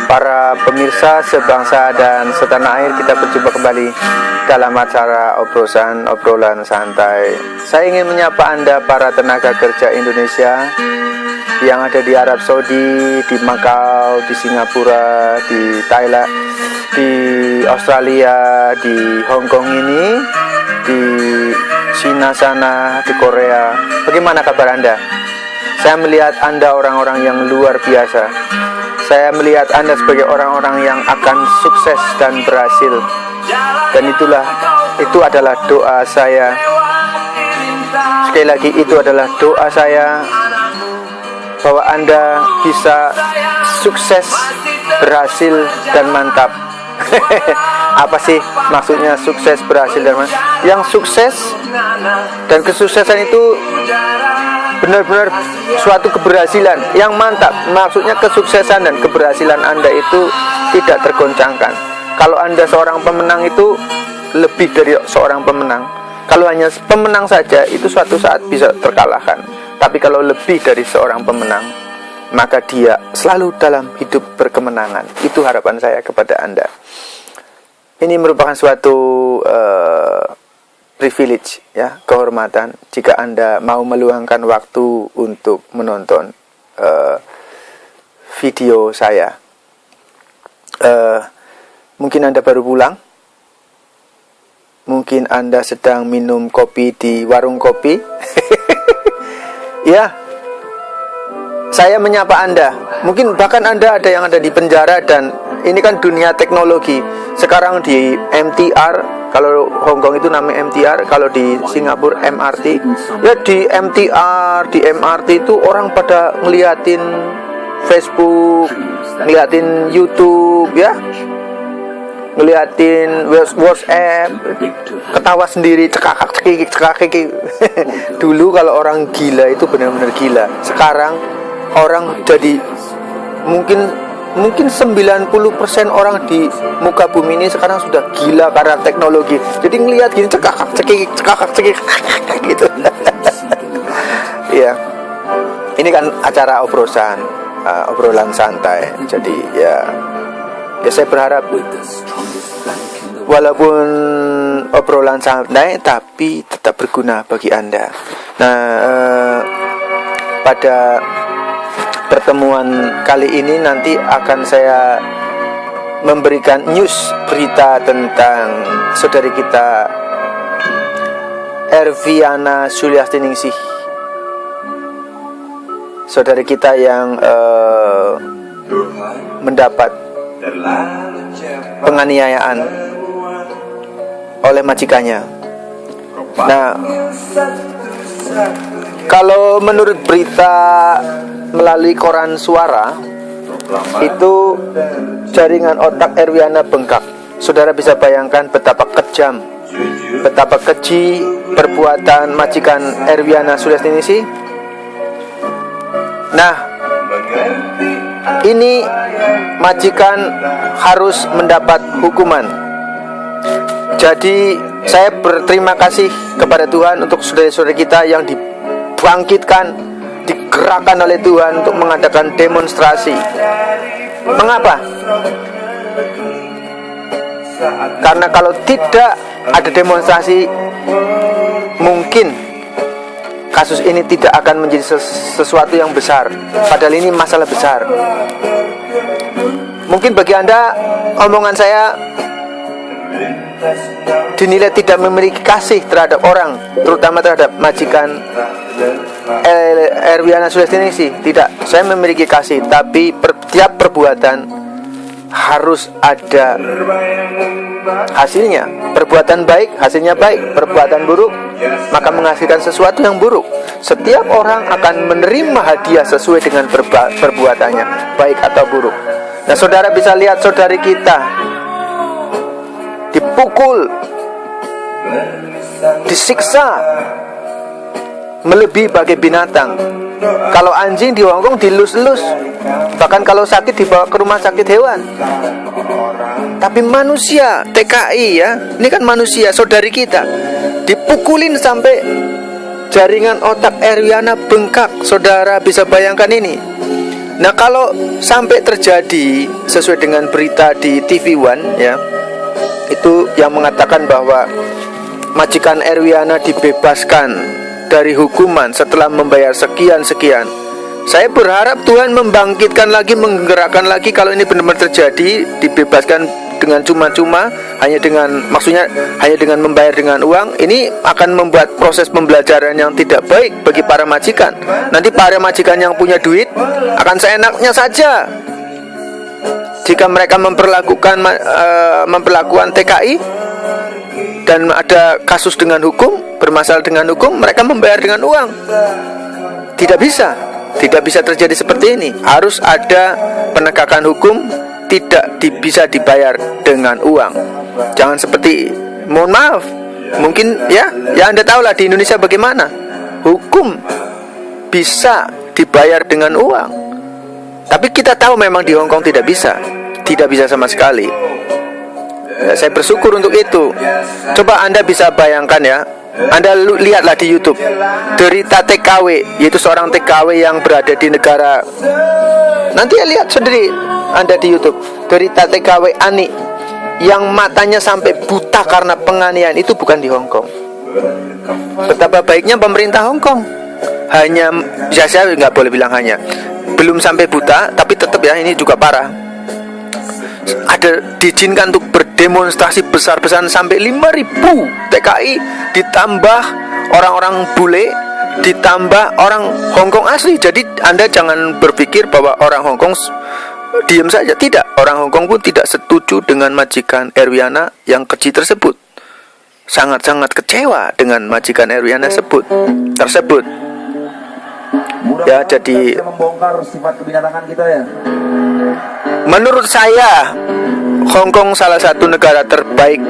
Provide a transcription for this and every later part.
Para pemirsa sebangsa dan setanah air, kita berjumpa kembali dalam acara obrolan santai. Saya ingin menyapa Anda para tenaga kerja Indonesia yang ada di Arab Saudi, di Macau, di Singapura, di Thailand, di Australia, di Hong Kong ini, di Cina sana, di Korea. Bagaimana kabar Anda? Saya melihat Anda orang-orang yang luar biasa. Saya melihat Anda sebagai orang-orang yang akan sukses dan berhasil. Dan itu adalah doa saya. Sekali lagi, itu adalah doa saya, bahwa Anda bisa sukses, berhasil, dan mantap. Apa sih maksudnya sukses, berhasil, dan mantap? Yang sukses dan kesuksesan itu benar-benar suatu keberhasilan yang mantap. Maksudnya kesuksesan dan keberhasilan Anda itu tidak tergoncangkan. Kalau Anda seorang pemenang, itu lebih dari seorang pemenang. Kalau hanya pemenang saja, itu suatu saat bisa terkalahkan. Tapi kalau lebih dari seorang pemenang, maka dia selalu dalam hidup berkemenangan. Itu harapan saya kepada Anda. Ini merupakan suatu privilege, ya, kehormatan jika Anda mau meluangkan waktu untuk menonton video saya. Mungkin Anda baru pulang, mungkin Anda sedang minum kopi di warung kopi. Ya, saya menyapa Anda. Mungkin bahkan Anda ada yang ada di penjara, dan ini kan dunia teknologi. Sekarang di MTR, kalau Hong Kong itu namanya MTR, kalau di Singapura MRT. Ya, di MTR, di MRT itu orang pada ngeliatin Facebook, ngeliatin YouTube, ya, ngeliatin WhatsApp, ketawa sendiri, cekakik. Dulu kalau orang gila itu benar-benar gila. Sekarang orang jadi mungkin 90% orang di muka bumi ini sekarang sudah gila karena teknologi. Jadi ngelihat gini, cekakak gitu. Ya, ini kan acara obrolan santai. Jadi ya saya berharap walaupun obrolan santai, tapi tetap berguna bagi Anda. Nah, pada pertemuan kali ini nanti akan saya memberikan news, berita tentang saudari kita Erviana Suliastiningsih, saudari kita yang mendapat penganiayaan oleh majikannya. Nah, kalau menurut berita melalui koran Suara, itu jaringan otak Erviana bengkak. Saudara bisa bayangkan betapa kejam, betapa keji perbuatan majikan Erviana Suliastiningsih. Nah, ini majikan harus mendapat hukuman. Jadi saya berterima kasih kepada Tuhan untuk saudara-saudara kita yang dibangkitkan, digerakkan oleh Tuhan untuk mengadakan demonstrasi. Mengapa? Karena kalau tidak ada demonstrasi, mungkin kasus ini tidak akan menjadi sesuatu yang besar. Padahal ini masalah besar. Mungkin bagi Anda omongan saya dinilai tidak memiliki kasih terhadap orang, terutama terhadap majikan Erviana Suliastiningsih. Tidak, saya memiliki kasih, tapi tiap perbuatan harus ada hasilnya. Perbuatan baik, hasilnya baik. Perbuatan buruk, maka menghasilkan sesuatu yang buruk. Setiap orang akan menerima hadiah sesuai dengan perbuatannya, baik atau buruk. Nah, saudara bisa lihat saudari kita dipukul, disiksa, melebihi bagai binatang. Kalau anjing di Hongkong dilus-lus, bahkan kalau sakit dibawa ke rumah sakit hewan. Tapi manusia, TKI ya, ini kan manusia, saudari kita, dipukulin sampai jaringan otak Erviana bengkak. Saudara bisa bayangkan ini. Nah, kalau sampai terjadi sesuai dengan berita di TV One ya, itu yang mengatakan bahwa majikan Erwiana dibebaskan dari hukuman setelah membayar sekian-sekian. Saya berharap Tuhan membangkitkan lagi, menggerakkan lagi kalau ini benar-benar terjadi, dibebaskan dengan cuma-cuma, hanya dengan membayar dengan uang. Ini akan membuat proses pembelajaran yang tidak baik bagi para majikan. Nanti para majikan yang punya duit akan seenaknya saja. Jika mereka memperlakukan TKI dan ada kasus dengan hukum, bermasalah dengan hukum, mereka membayar dengan uang. Tidak bisa terjadi seperti ini. Harus ada penegakan hukum, tidak bisa dibayar dengan uang. Jangan seperti, mohon maaf, mungkin ya Anda tahulah di Indonesia bagaimana hukum bisa dibayar dengan uang. Tapi kita tahu memang di Hong Kong tidak bisa sama sekali. Saya bersyukur untuk itu. Coba Anda bisa bayangkan ya, Anda lihatlah di YouTube derita TKW, yaitu seorang TKW yang berada di negara. Nanti lihat sendiri Anda di YouTube derita TKW Ani yang matanya sampai buta karena penganiayaan. Itu bukan di Hong Kong. Betapa baiknya pemerintah Hong Kong. Hanya, saya nggak boleh bilang hanya, belum sampai buta, tapi tetap ya, ini juga parah. Ada diizinkan untuk berdemonstrasi besar-besaran sampai 5.000 TKI, ditambah orang-orang bule, ditambah orang Hong Kong asli. Jadi Anda jangan berpikir bahwa orang Hong Kong diam saja. Tidak, orang Hong Kong pun tidak setuju dengan majikan Erwiana yang keji tersebut. Sangat-sangat kecewa dengan majikan Erwiana tersebut. Ya, jadi membongkar sifat kebinatangan kita ya. Menurut saya, Hong Kong salah satu negara terbaik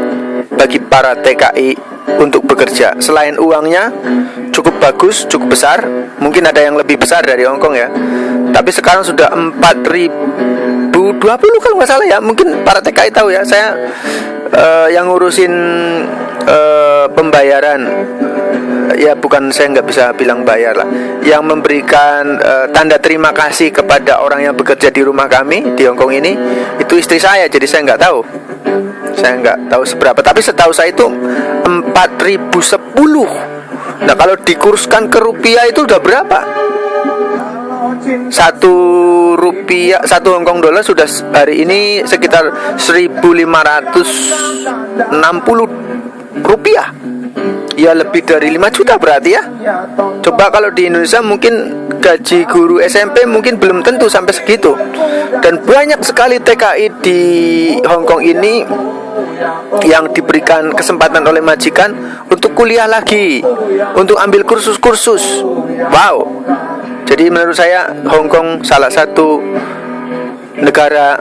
bagi para TKI untuk bekerja. Selain uangnya cukup bagus, cukup besar, mungkin ada yang lebih besar dari Hong Kong ya. Tapi sekarang sudah 4.020 kalau nggak salah ya. Mungkin para TKI tahu ya. Saya yang ngurusin pembayaran, ya bukan, saya nggak bisa bilang bayar lah, yang memberikan tanda terima kasih kepada orang yang bekerja di rumah kami di Hong Kong ini, itu istri saya. Jadi saya nggak tahu seberapa, tapi setahu saya itu 4.010. Nah, kalau dikurskan ke rupiah itu udah berapa? 1 Hong Kong dollar sudah hari ini sekitar 1.560 rupiah. Ya, lebih dari 5 juta berarti ya. Coba kalau di Indonesia mungkin gaji guru SMP mungkin belum tentu sampai segitu. Dan banyak sekali TKI di Hong Kong ini yang diberikan kesempatan oleh majikan untuk kuliah lagi, untuk ambil kursus-kursus. Wow. Jadi menurut saya Hong Kong salah satu negara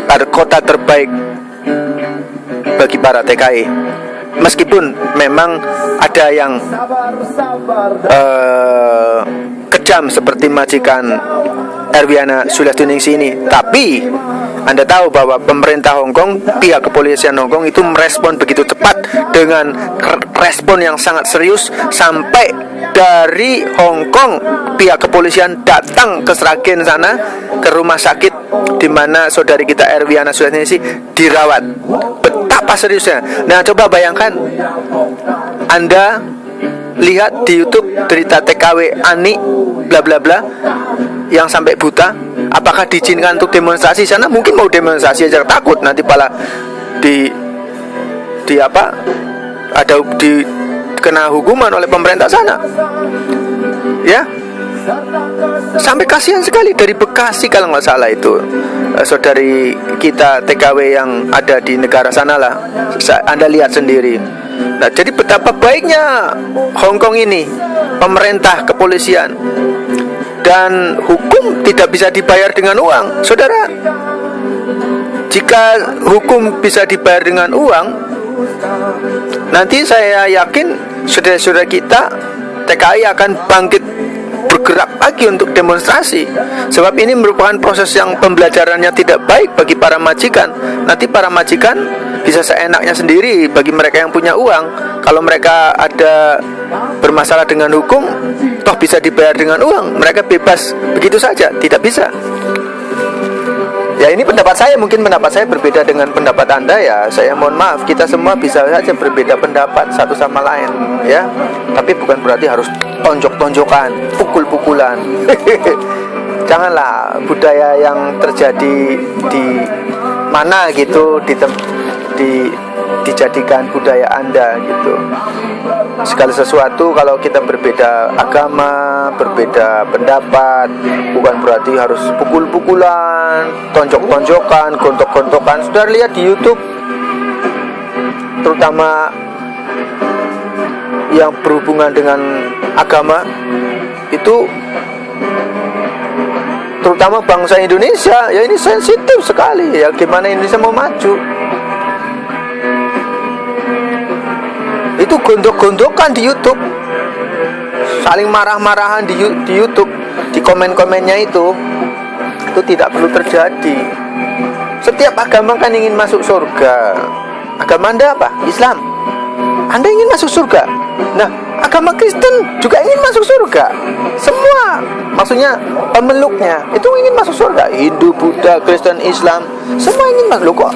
atau kota terbaik bagi para TKI. Meskipun memang ada yang kejam seperti majikan Erwiana Sulaistiningsih ini, tapi Anda tahu bahwa pemerintah Hong Kong, pihak kepolisian Hong Kong itu merespon begitu cepat dengan respon yang sangat serius, sampai dari Hong Kong pihak kepolisian datang ke Sragen sana, ke rumah sakit di mana saudari kita Erwiana Sulaistiningsih dirawat. Betapa seriusnya. Nah, coba bayangkan, Anda lihat di YouTube cerita TKW Ani bla bla bla yang sampai buta. Apakah diizinkan untuk demonstrasi sana? Mungkin mau demonstrasi aja takut nanti malah kena hukuman oleh pemerintah sana. Ya, sampai kasihan sekali. Dari Bekasi kalau nggak salah itu, saudari kita TKW yang ada di negara sana lah. Anda lihat sendiri. Nah, jadi betapa baiknya Hong Kong ini, pemerintah, kepolisian, dan hukum tidak bisa dibayar dengan uang. Saudara, jika hukum bisa dibayar dengan uang, nanti saya yakin saudara-saudara kita TKI akan bangkit, bergerak lagi untuk demonstrasi. Sebab ini merupakan proses yang pembelajarannya tidak baik bagi para majikan. Nanti para majikan bisa seenaknya sendiri. Bagi mereka yang punya uang, kalau mereka ada bermasalah dengan hukum, toh bisa dibayar dengan uang, mereka bebas begitu saja. Tidak bisa. Ya ini pendapat saya, mungkin pendapat saya berbeda dengan pendapat Anda ya. Saya mohon maaf, kita semua bisa saja berbeda pendapat satu sama lain ya. Tapi bukan berarti harus tonjok-tonjokan, pukul-pukulan. Janganlah budaya yang terjadi di mana gitu dijadikan budaya Anda gitu. Segala sesuatu kalau kita berbeda agama, berbeda pendapat, bukan berarti harus pukul-pukulan, tonjok-tonjokan, gontok-gontokan. Sudah lihat di YouTube, terutama yang berhubungan dengan agama itu, terutama bangsa Indonesia ya, ini sensitif sekali ya. Gimana Indonesia mau maju? Itu gontok-gontokan di YouTube, saling marah-marahan di YouTube, di komen-komennya itu tidak perlu terjadi. Setiap agama kan ingin masuk surga. Agama Anda apa? Islam. Anda ingin masuk surga. Nah, agama Kristen juga ingin masuk surga. Semua, maksudnya pemeluknya itu ingin masuk surga. Hindu, Buddha, Kristen, Islam, semua ingin masuk. Kok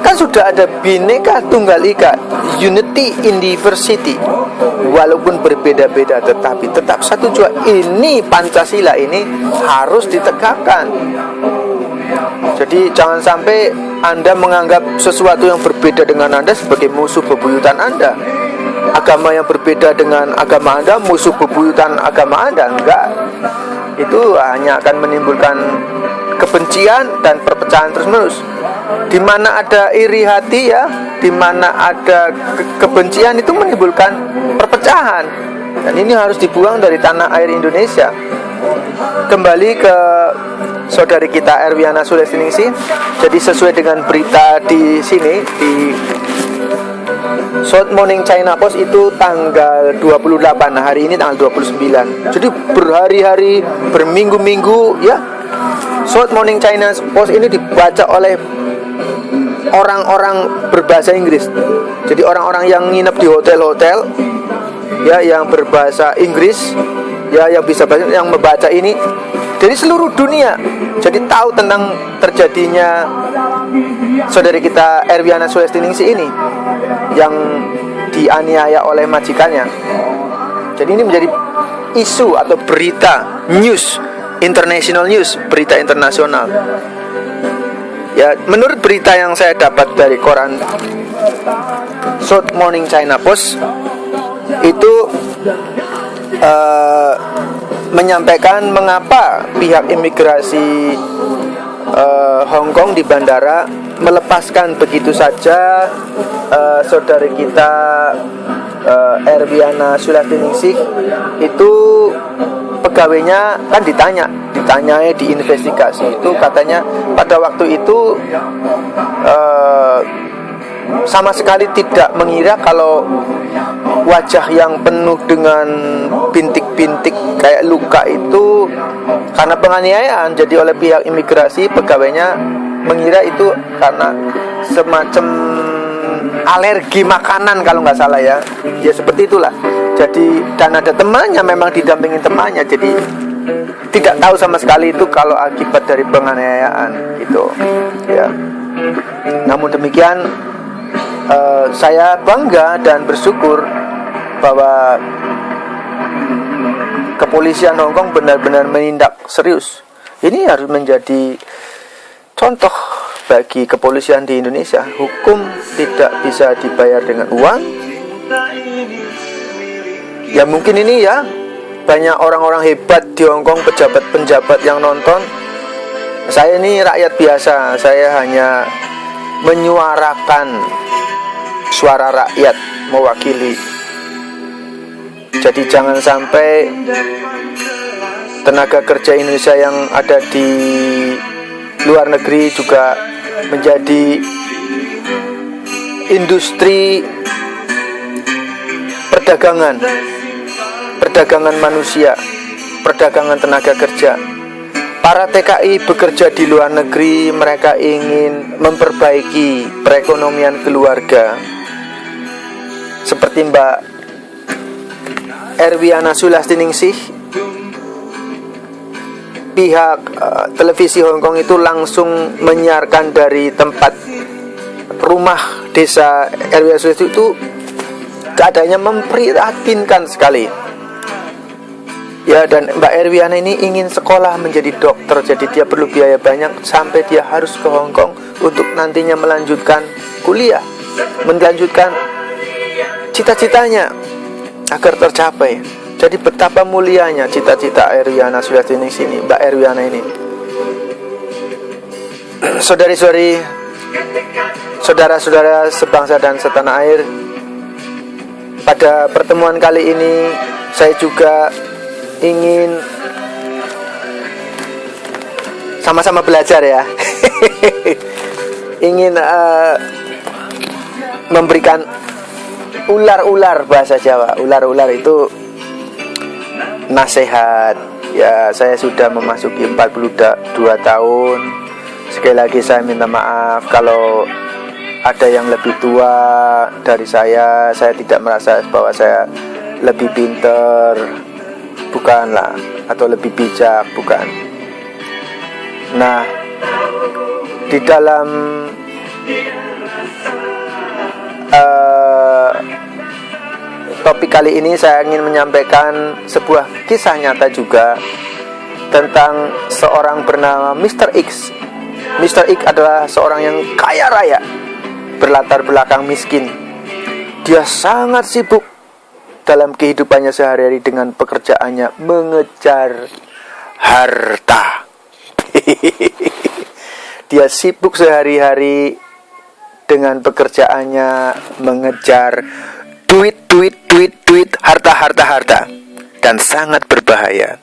kan sudah ada Bhinneka Tunggal Ika, unity in diversity. Walaupun berbeda-beda tetapi tetap satu jua. Ini Pancasila ini harus ditegakkan. Jadi jangan sampai Anda menganggap sesuatu yang berbeda dengan Anda sebagai musuh bebuyutan Anda. Agama yang berbeda dengan agama Anda musuh bebuyutan agama Anda. Enggak. Itu hanya akan menimbulkan kebencian dan perpecahan terus-menerus. Di mana ada iri hati ya, di mana ada kebencian itu menimbulkan perpecahan. Dan ini harus dibuang dari tanah air Indonesia. Kembali ke saudari kita Erwiana Sulestiningsih. Jadi sesuai dengan berita di sini di South Morning China Post itu tanggal 28, hari ini tanggal 29. Jadi berhari-hari, berminggu-minggu ya, South Morning China Post ini dibaca oleh orang-orang berbahasa Inggris. Jadi orang-orang yang nginep di hotel-hotel ya, yang berbahasa Inggris ya, yang bisa bahasa, yang membaca ini dari seluruh dunia. Jadi tahu tentang terjadinya saudari kita Erwiana Sulestiningsih ini yang dianiaya oleh majikannya. Jadi ini menjadi isu atau berita news, international news, berita internasional. Ya, menurut berita yang saya dapat dari koran South Morning China Post itu menyampaikan mengapa pihak imigrasi Hong Kong di bandara melepaskan begitu saja saudari kita Erwiana Sulestiningsih. Itu pegawainya kan ditanyai diinvestigasi. Itu katanya pada waktu itu sama sekali tidak mengira kalau wajah yang penuh dengan bintik-bintik kayak luka itu karena penganiayaan. Jadi oleh pihak imigrasi, pegawainya mengira itu karena semacam alergi makanan kalau nggak salah ya. Ya seperti itulah. Jadi dan ada temannya, memang didampingi temannya. Jadi tidak tahu sama sekali itu kalau akibat dari penganiayaan gitu ya. Namun demikian saya bangga dan bersyukur bahwa kepolisian Hong Kong benar-benar menindak serius. Ini harus menjadi contoh bagi kepolisian di Indonesia. Hukum tidak bisa dibayar dengan uang. Ya mungkin ini ya, banyak orang-orang hebat di Hong Kong, pejabat-pejabat yang nonton. Saya ini rakyat biasa, saya hanya menyuarakan suara rakyat, mewakili. Jadi jangan sampai tenaga kerja Indonesia yang ada di luar negeri juga menjadi industri perdagangan manusia, perdagangan tenaga kerja. Para TKI bekerja di luar negeri, mereka ingin memperbaiki perekonomian keluarga. Seperti Mbak Erwiana Sulestiningsih, pihak televisi Hong Kong itu langsung menyiarkan dari tempat rumah desa RW itu keadaannya memprihatinkan sekali. Ya, dan Mbak Erwiana ini ingin sekolah menjadi dokter, jadi dia perlu biaya banyak sampai dia harus ke Hong Kong untuk nantinya melanjutkan kuliah, melanjutkan cita-citanya agar tercapai. Jadi betapa mulianya cita-cita Erwiana sudah di sini, Mbak Erwiana ini. Saudari-saudari, saudara-saudara sebangsa dan setanah air, pada pertemuan kali ini saya juga ingin sama-sama belajar ya. Ingin memberikan ular-ular bahasa Jawa. Ular-ular itu nasihat. Ya, saya sudah memasuki 42 tahun. Sekali lagi saya minta maaf kalau ada yang lebih tua dari saya tidak merasa bahwa saya lebih pinter, bukanlah, atau lebih bijak, bukan. Nah, di dalam topik kali ini saya ingin menyampaikan sebuah kisah nyata juga tentang seorang bernama Mr. X. Mr. X adalah seorang yang kaya raya, berlatar belakang miskin. Dia sangat sibuk dalam kehidupannya sehari-hari dengan pekerjaannya mengejar harta. Dia sibuk sehari-hari dengan pekerjaannya mengejar duit, harta, dan sangat berbahaya.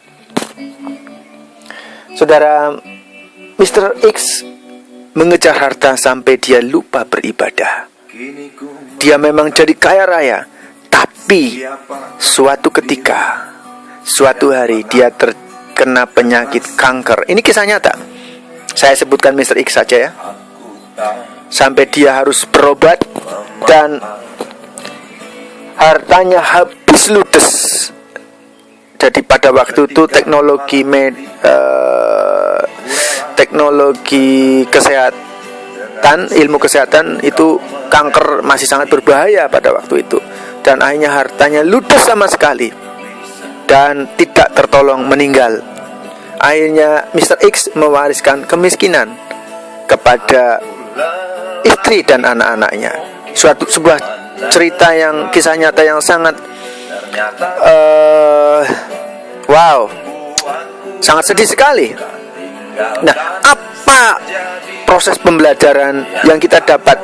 Saudara, Mr. X mengejar harta sampai dia lupa beribadah. Dia memang jadi kaya raya, tapi suatu ketika, suatu hari dia terkena penyakit kanker. Ini kisah nyata. Saya sebutkan Mr. X saja ya. Sampai dia harus berobat dan hartanya habis ludes. Jadi pada waktu itu teknologi kesehatan, ilmu kesehatan itu kanker masih sangat berbahaya pada waktu itu. Dan akhirnya hartanya ludes sama sekali dan tidak tertolong, meninggal. Akhirnya Mr. X mewariskan kemiskinan kepada istri dan anak-anaknya. Sebuah cerita yang kisah nyata yang sangat sangat sedih sekali. Nah, apa proses pembelajaran yang kita dapat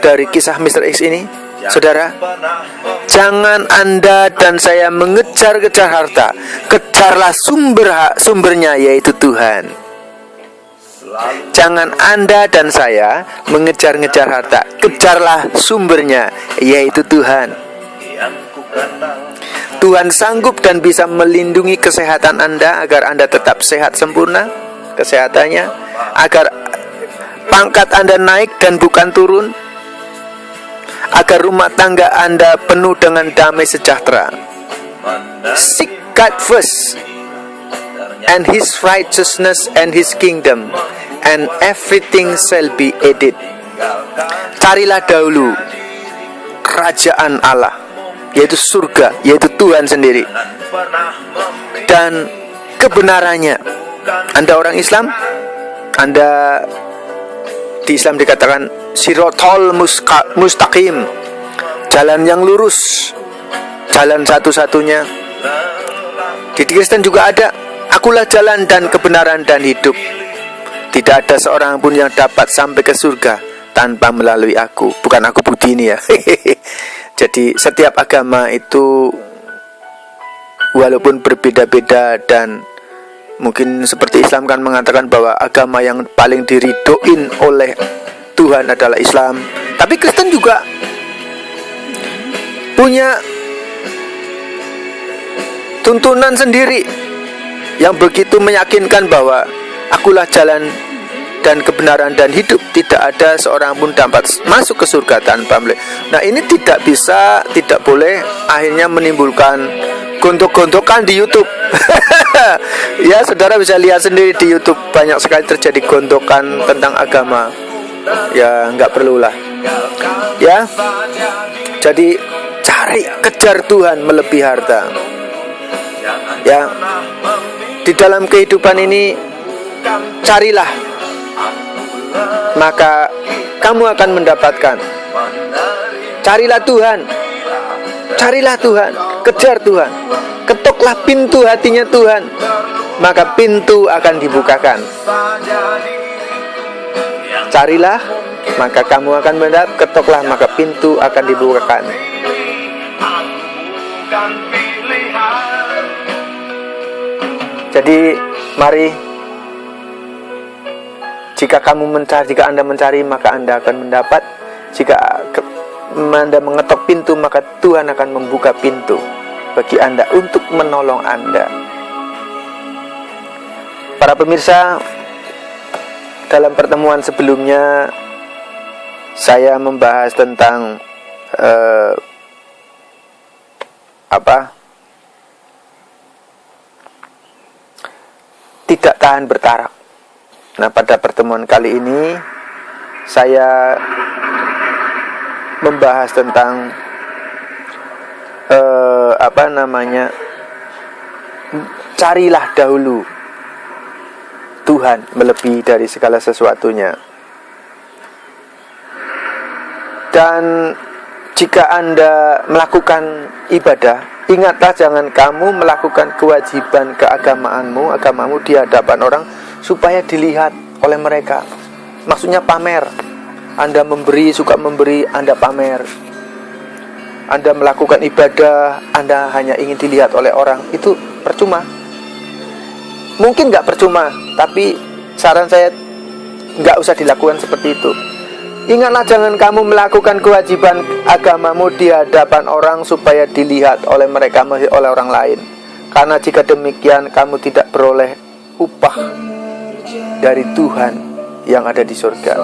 dari kisah Mr. X ini? Saudara, jangan Anda dan saya mengejar-kejar harta. Kejarlah sumbernya, yaitu Tuhan. Jangan Anda dan saya mengejar-ngejar harta. Kejarlah sumbernya, yaitu Tuhan. Tuhan sanggup dan bisa melindungi kesehatan Anda agar Anda tetap sehat sempurna kesehatannya, agar pangkat Anda naik dan bukan turun, agar rumah tangga Anda penuh dengan damai sejahtera. Seek God first and His righteousness and His kingdom, and everything shall be added. Carilah dahulu kerajaan Allah, yaitu surga, yaitu Tuhan sendiri, dan kebenarannya. Anda orang Islam, Anda di Islam dikatakan Sirotol mustaqim, jalan yang lurus, jalan satu-satunya. Di Kristen juga ada, akulah jalan dan kebenaran dan hidup. Tidak ada seorang pun yang dapat sampai ke surga tanpa melalui aku. Bukan aku Budi ini ya. Jadi setiap agama itu walaupun berbeda-beda, dan mungkin seperti Islam kan mengatakan bahwa agama yang paling diridoin oleh Tuhan adalah Islam, tapi Kristen juga punya tuntunan sendiri yang begitu meyakinkan bahwa akulah jalan dan kebenaran dan hidup. Tidak ada seorang pun dapat masuk ke surga tanpa melalui. Nah, ini tidak boleh akhirnya menimbulkan gontok-gontokan di YouTube. Ya, saudara bisa lihat sendiri di YouTube, banyak sekali terjadi gontokan tentang agama. Ya, nggak perlulah. Ya, jadi kejar Tuhan melebihi harta. Ya, di dalam kehidupan ini carilah, maka kamu akan mendapatkan. Carilah Tuhan, kejar Tuhan, ketoklah pintu hatinya Tuhan, maka pintu akan dibukakan. Carilah, maka kamu akan mendapat. Ketoklah, maka pintu akan dibukakan. Jadi mari, jika Anda mencari, maka Anda akan mendapat. Jika Anda mengetok pintu, maka Tuhan akan membuka pintu bagi Anda untuk menolong Anda. Para pemirsa, dalam pertemuan sebelumnya saya membahas tentang tidak tahan bertarak. Nah, pada pertemuan kali ini saya membahas tentang carilah dahulu Tuhan melebihi dari segala sesuatunya. Dan jika Anda melakukan ibadah, ingatlah jangan kamu melakukan kewajiban agamamu di hadapan orang supaya dilihat oleh mereka. Maksudnya pamer. Anda suka memberi, Anda pamer. Anda melakukan ibadah, Anda hanya ingin dilihat oleh orang. Itu percuma. Mungkin gak percuma, tapi saran saya gak usah dilakukan seperti itu. Ingatlah jangan kamu melakukan kewajiban agamamu di hadapan orang supaya dilihat oleh mereka, oleh orang lain. Karena jika demikian, kamu tidak beroleh upah dari Tuhan yang ada di surga.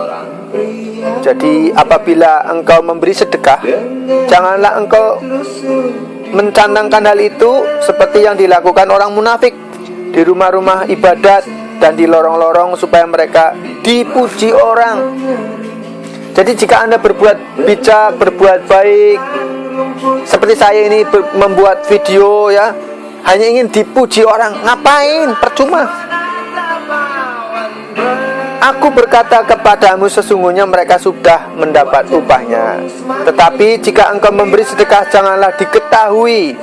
Jadi apabila engkau memberi sedekah, janganlah engkau mencantangkan hal itu seperti yang dilakukan orang munafik di rumah-rumah ibadat dan di lorong-lorong supaya mereka dipuji orang. Jadi jika Anda berbuat bijak, berbuat baik, seperti saya ini membuat video ya, hanya ingin dipuji orang, ngapain? Percuma. Aku berkata kepadamu, sesungguhnya mereka sudah mendapat upahnya. Tetapi jika engkau memberi sedekah, janganlah diketahui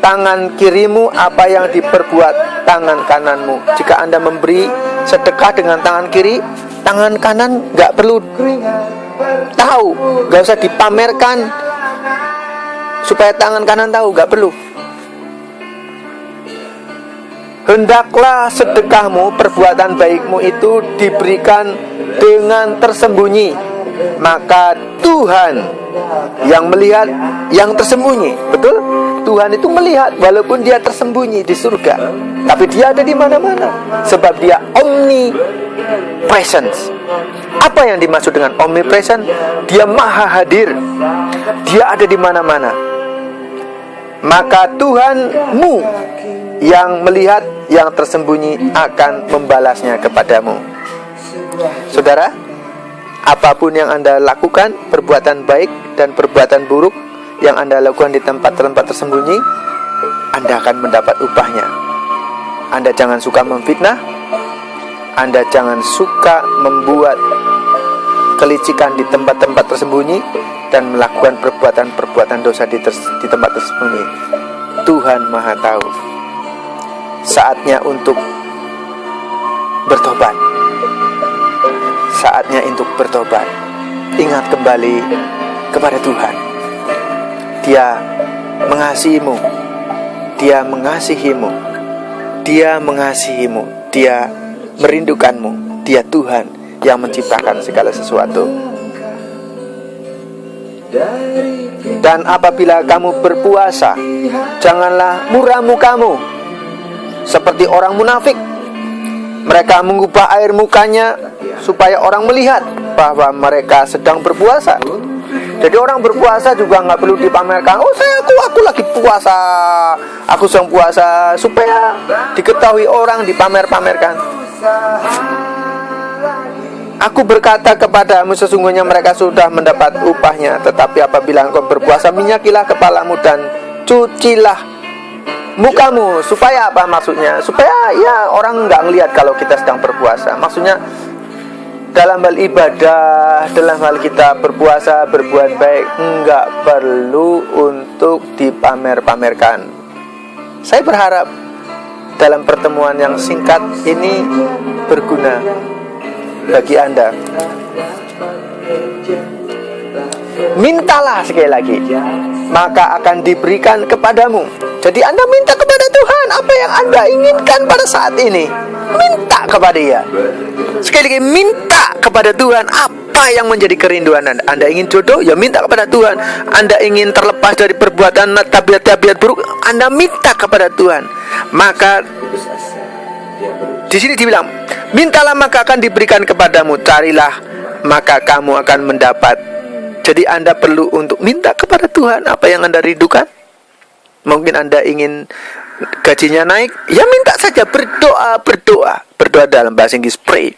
tangan kirimu apa yang diperbuat tangan kananmu. Jika Anda memberi sedekah dengan tangan kiri, tangan kanan gak perlu tahu, gak usah dipamerkan supaya tangan kanan tahu, gak perlu. Hendaklah sedekahmu, perbuatan baikmu itu diberikan dengan tersembunyi, maka Tuhan yang melihat yang tersembunyi. Betul? Tuhan itu melihat walaupun dia tersembunyi di surga, tapi dia ada di mana-mana sebab dia omnipresence. Apa yang dimaksud dengan omnipresent? Dia maha hadir. Dia ada di mana-mana. Maka Tuhanmu yang melihat yang tersembunyi akan membalasnya kepadamu. Saudara, apapun yang Anda lakukan, perbuatan baik dan perbuatan buruk yang Anda lakukan di tempat-tempat tersembunyi, Anda akan mendapat upahnya. Anda jangan suka memfitnah, Anda jangan suka membuat kelicikan di tempat-tempat tersembunyi dan melakukan perbuatan-perbuatan dosa di tempat tersembunyi. Tuhan Maha Tahu. Saatnya untuk bertobat. Saatnya untuk bertobat. Ingat kembali kepada Tuhan. Dia mengasihimu. Dia mengasihimu. Dia mengasihimu. Dia merindukanmu. Dia Tuhan yang menciptakan segala sesuatu. Dan apabila kamu berpuasa, janganlah murah mukamu seperti orang munafik. Mereka mengubah air mukanya supaya orang melihat bahwa mereka sedang berpuasa. Jadi orang berpuasa juga nggak perlu dipamerkan. Oh aku lagi puasa, aku sedang puasa, supaya diketahui orang, dipamer-pamerkan. Aku berkata kepadamu, sesungguhnya mereka sudah mendapat upahnya. Tetapi apabila engkau berpuasa, minyakilah kepalamu dan cucilah mukamu. Supaya apa maksudnya? Supaya ya orang nggak ngelihat kalau kita sedang berpuasa. Maksudnya dalam hal ibadah, dalam hal kita berpuasa, berbuat baik, nggak perlu untuk dipamer-pamerkan. Saya berharap dalam pertemuan yang singkat ini berguna bagi Anda. Mintalah sekali lagi, maka akan diberikan kepadamu. Jadi Anda minta kepada Tuhan apa yang Anda inginkan pada saat ini. Minta kepada Dia. Sekali lagi, minta kepada Tuhan apa yang menjadi kerinduan Anda. Anda ingin jodoh, ya minta kepada Tuhan. Anda ingin terlepas dari perbuatan tabiat-tabiat buruk, Anda minta kepada Tuhan. Maka di sini dibilang, mintalah maka akan diberikan kepadamu, carilah maka kamu akan mendapat. Jadi Anda perlu untuk minta kepada Tuhan apa yang Anda rindukan. Mungkin Anda ingin gajinya naik, ya minta saja, berdoa dalam bahasa Inggris pray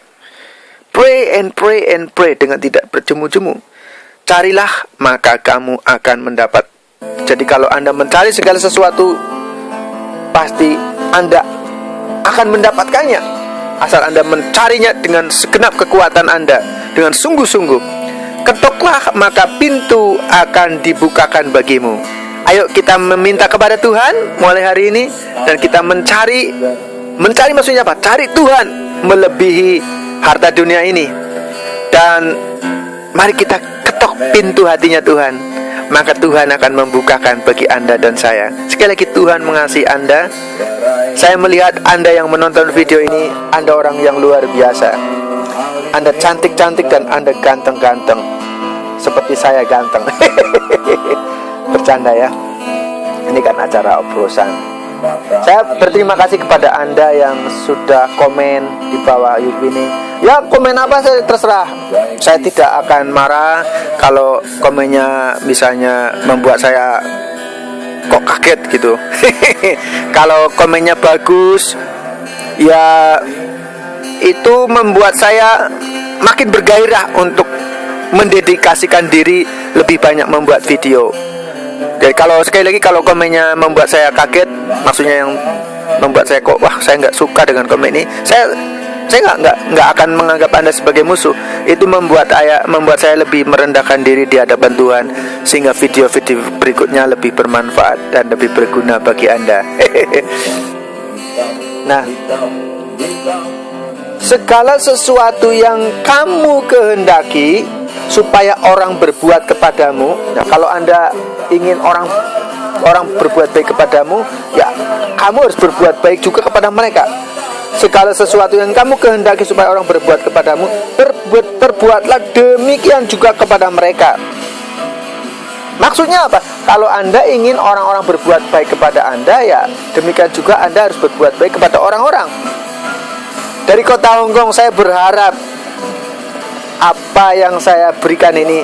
and pray dengan tidak berjemu-jemu. Carilah maka kamu akan mendapat. Jadi kalau Anda mencari segala sesuatu, pasti Anda akan mendapatkannya, asal Anda mencarinya dengan segenap kekuatan Anda, dengan sungguh-sungguh. Ketoklah maka pintu akan dibukakan bagimu. Ayo kita meminta kepada Tuhan mulai hari ini, dan kita mencari maksudnya apa? Cari Tuhan melebihi harta dunia ini. Dan mari kita ketok pintu hatinya Tuhan, maka Tuhan akan membukakan bagi Anda dan saya. Sekali lagi, Tuhan mengasihi Anda. Saya melihat Anda yang menonton video ini, Anda orang yang luar biasa. Anda cantik-cantik dan Anda ganteng-ganteng, seperti saya ganteng. Bercanda ya, ini kan acara oplosan. Saya berterima kasih kepada Anda yang sudah komen di bawah YouTube ini. Ya komen apa saya terserah, saya tidak akan marah kalau komennya misalnya membuat saya kok kaget gitu. Kalau komennya bagus, ya itu membuat saya makin bergairah untuk mendedikasikan diri lebih banyak membuat video. Jadi kalau sekali lagi, kalau komennya membuat saya kaget, maksudnya yang membuat saya kok wah saya nggak suka dengan komen ini, saya nggak akan menganggap Anda sebagai musuh. Itu membuat saya lebih merendahkan diri di hadapan Tuhan, sehingga video-video berikutnya lebih bermanfaat dan lebih berguna bagi Anda. Nah, segala sesuatu yang kamu kehendaki supaya orang berbuat kepadamu. Nah, kalau Anda ingin orang berbuat baik kepadamu, ya kamu harus berbuat baik juga kepada mereka. Segala sesuatu yang kamu kehendaki supaya orang berbuat kepadamu, perbuatlah demikian juga kepada mereka. Maksudnya apa? Kalau Anda ingin orang-orang berbuat baik kepada Anda, ya demikian juga Anda harus berbuat baik kepada orang-orang. Dari kota Hong Kong, saya berharap apa yang saya berikan ini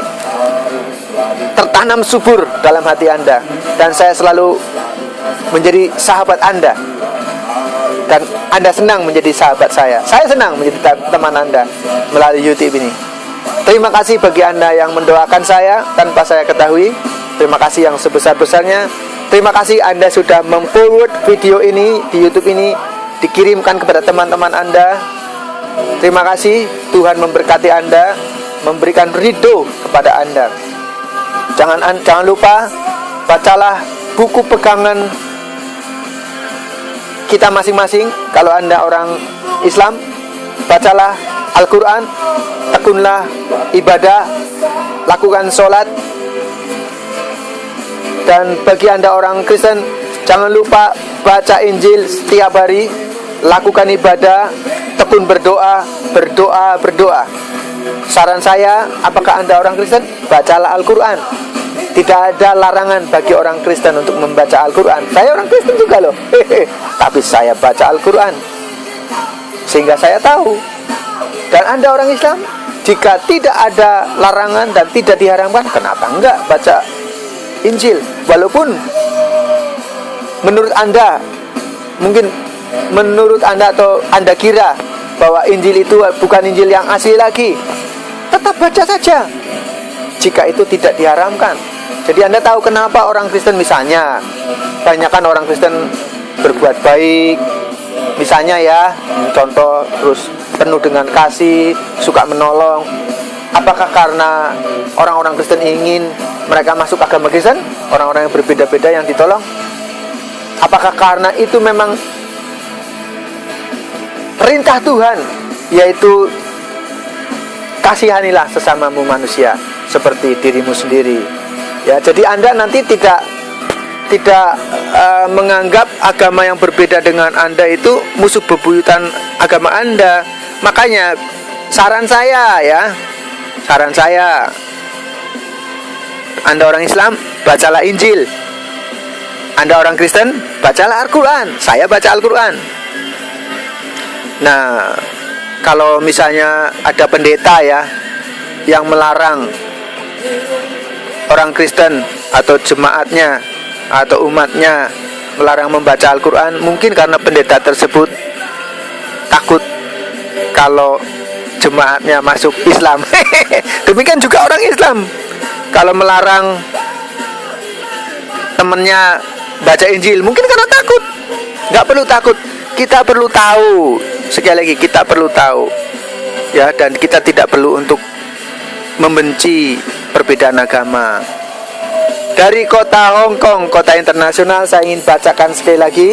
tertanam subur dalam hati Anda, dan saya selalu menjadi sahabat Anda, dan Anda senang menjadi sahabat saya. Saya senang menjadi teman Anda melalui YouTube ini. Terima kasih bagi Anda yang mendoakan saya tanpa saya ketahui. Terima kasih yang sebesar-besarnya. Terima kasih Anda sudah memforward video ini di YouTube ini, dikirimkan kepada teman-teman Anda. Terima kasih. Tuhan memberkati Anda, memberikan ridho kepada Anda. Jangan lupa, bacalah buku pegangan kita masing-masing. Kalau Anda orang Islam, bacalah Al-Quran, tekunlah ibadah, lakukan sholat. Dan bagi Anda orang Kristen, jangan lupa baca Injil setiap hari, lakukan ibadah, tekun berdoa. Saran saya, apakah Anda orang Kristen? Bacalah Al-Quran. Tidak ada larangan bagi orang Kristen untuk membaca Al-Quran. Saya orang Kristen juga loh. Tapi saya baca Al-Quran, sehingga saya tahu. Dan Anda orang Islam, Jika tidak ada larangan dan tidak diharamkan, kenapa enggak baca Injil? Walaupun menurut Anda, mungkin menurut Anda atau Anda kira bahwa Injil itu bukan Injil yang asli lagi, tetap baca saja jika itu tidak diharamkan. Jadi Anda tahu kenapa orang Kristen, misalnya banyakkan orang Kristen berbuat baik, misalnya ya, contoh, terus penuh dengan kasih, suka menolong. Apakah karena orang-orang Kristen ingin mereka masuk agama Kristen, orang-orang yang berbeda-beda yang ditolong? Apakah karena itu memang perintah Tuhan, yaitu kasihanilah sesamamu manusia seperti dirimu sendiri? Ya, jadi Anda nanti tidak menganggap agama yang berbeda dengan Anda itu musuh bebuyutan agama Anda. Makanya saran saya, Anda orang Islam, bacalah Injil. Anda orang Kristen, bacalah Al-Quran. Saya baca Al-Quran. Nah, kalau misalnya ada pendeta ya yang melarang orang Kristen atau jemaatnya atau umatnya melarang membaca Al-Quran, mungkin karena pendeta tersebut takut kalau jemaatnya masuk Islam. Demikian juga orang Islam, kalau melarang temannya baca Injil, mungkin karena takut. Nggak perlu takut, kita perlu tahu. Sekali lagi, kita perlu tahu ya, dan kita tidak perlu untuk membenci perbedaan agama. Dari kota Hong Kong, kota internasional, saya ingin bacakan sekali lagi.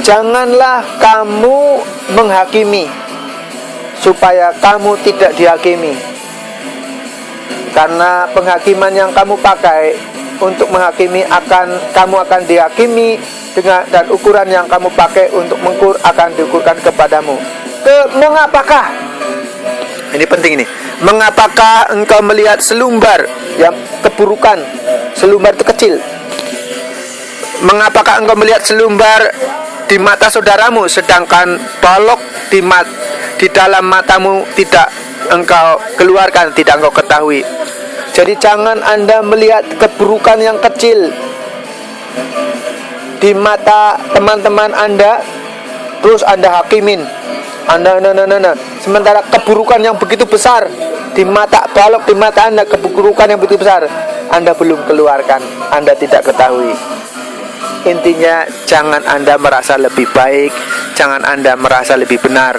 Janganlah kamu menghakimi, supaya kamu tidak dihakimi. Karena penghakiman yang kamu pakai untuk menghakimi, kamu akan dihakimi dengan, dan ukuran yang kamu pakai untuk mengukur akan diukurkan kepadamu. Mengapakah? Ini penting ini. Mengapakah engkau melihat selumbar yang keburukan? Selumbar itu kecil. Mengapakah engkau melihat selumbar di mata saudaramu, sedangkan balok di dalam matamu tidak engkau keluarkan, tidak engkau ketahui? Jadi jangan Anda melihat keburukan yang kecil di mata teman-teman Anda, terus Anda hakimin. Sementara keburukan yang begitu besar di mata balok di mata Anda, keburukan yang begitu besar, Anda belum keluarkan, Anda tidak ketahui. Intinya, jangan Anda merasa lebih baik, jangan Anda merasa lebih benar.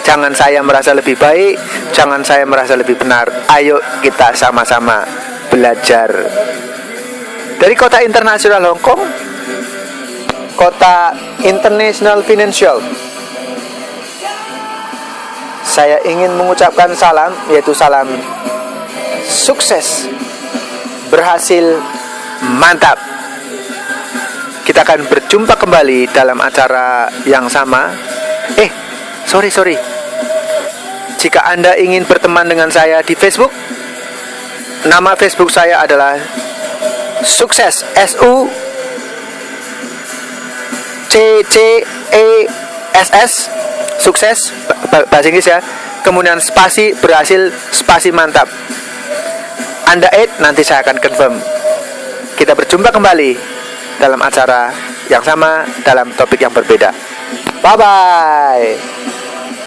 Jangan saya merasa lebih baik, jangan saya merasa lebih benar. Ayo kita sama-sama belajar. Dari kota internasional Hong Kong, kota International Financial, saya ingin mengucapkan salam, yaitu salam sukses, berhasil, mantap. Kita akan berjumpa kembali dalam acara yang sama. Sorry. Jika Anda ingin berteman dengan saya di Facebook, nama Facebook saya adalah Sukses, SUCCESS, sukses, bahasa Inggris ya. Kemudian spasi, berhasil, spasi, mantap. Anda add, nanti saya akan confirm. Kita berjumpa kembali dalam acara yang sama, dalam topik yang berbeda. Bye-bye.